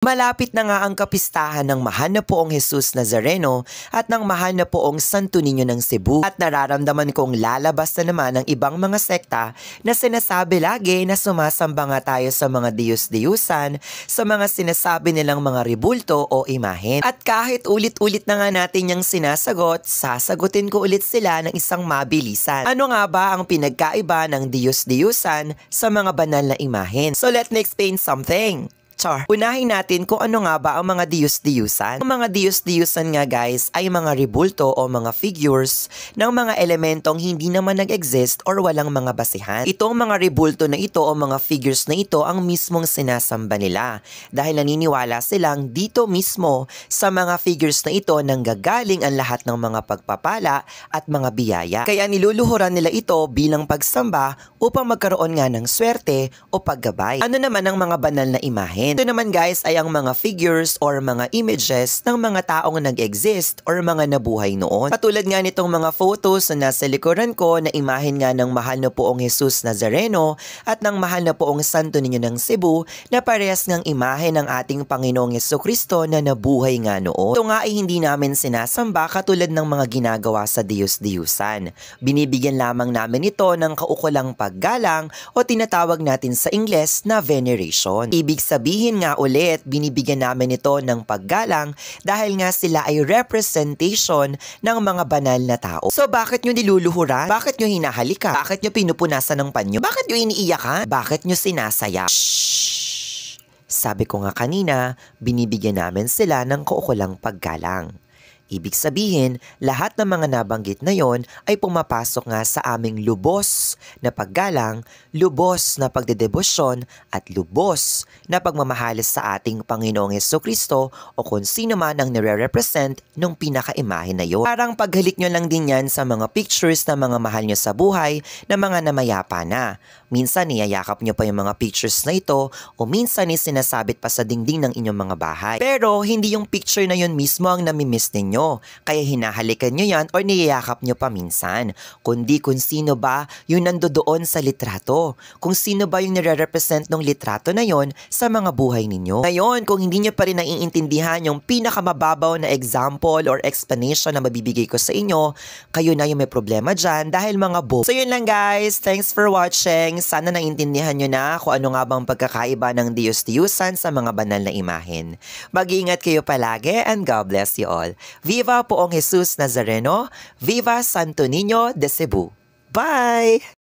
Malapit na nga ang kapistahan ng mahal na poong Jesus Nazareno at ng mahal na poong Santo Niño ng Cebu. At nararamdaman kong lalabas na naman ang ibang mga sekta na sinasabi lagi na sumasamba nga tayo sa mga Diyos-Diyusan, sa mga sinasabi nilang mga ribulto o imahen. At kahit ulit-ulit na nga natin yung sinasagot, sasagutin ko ulit sila ng isang mabilisan. Ano nga ba ang pinagkaiba ng Diyos-Diyusan sa mga banal na imahen? So let me explain something. Unahin natin kung ano nga ba ang mga Diyos-Diyusan. Ang mga Diyos-Diyusan nga guys ay mga ribulto o mga figures ng mga elementong hindi naman nag-exist or walang mga basihan. Itong mga ribulto na ito o mga figures na ito ang mismong sinasamba nila dahil naniniwala silang dito mismo sa mga figures na ito nanggagaling ang lahat ng mga pagpapala at mga biyaya. Kaya niluluhuran nila ito bilang pagsamba upang magkaroon nga ng swerte o paggabay. Ano naman ang mga banal na imahen? Ito naman guys ay ang mga figures or mga images ng mga taong nag-exist or mga nabuhay noon. Katulad nga nitong mga photos na nasa likuran ko na imahen nga ng mahal na poong Jesus Nazareno at ng mahal na poong Santo Niño ng Cebu na parehas ngang imahen ng ating Panginoong Jesucristo na nabuhay nga noon. Ito nga ay hindi namin sinasamba katulad ng mga ginagawa sa Diyos-Diyusan. Binibigyan lamang namin ito ng kaukulang paggalang o tinatawag natin sa Ingles na veneration. Ibig sabihin nga ulit, binibigyan namin ito ng paggalang dahil nga sila ay representation ng mga banal na tao. So bakit nyo niluluhuran? Bakit nyo hinahalikan? Bakit nyo pinupunasan ng panyo? Bakit nyo iniiyakan? Bakit nyo sinasaya? Shhh! Sabi ko nga kanina, binibigyan namin sila ng kaukulang paggalang. Ibig sabihin, lahat ng mga nabanggit na yon ay pumapasok nga sa aming lubos na paggalang, lubos na pagdedebosyon at lubos na pagmamahalis sa ating Panginoong Jesucristo o kung sino man ang nire-represent ng pinakaimahe na yon. Parang paghalik nyo lang din yan sa mga pictures na mga mahal nyo sa buhay na mga namayapa na. Minsan niyayakap nyo pa yung mga pictures na ito o minsan sinasabit pa sa dingding ng inyong mga bahay. Pero hindi yung picture na yun mismo ang namimiss ninyo. Kaya hinahalikan nyo yan or niyayakap nyo pa minsan. Kundi kung sino ba yung nandoon sa litrato. Kung sino ba yung nire-represent ng litrato na yon sa mga buhay ninyo. Ngayon, kung hindi nyo pa rin naiintindihan yung pinakamababaw na example or explanation na mabibigay ko sa inyo, kayo na yung may problema dyan dahil mga bobo. So yun lang guys. Thanks for watching. Sana naiintindihan nyo na kung ano nga bang pagkakaiba ng Diyos-Diyusan sa mga banal na imahen. Mag-iingat kayo palagi and God bless you all. Viva Poong Jesus Nazareno! Viva Santo Niño de Cebu! Bye!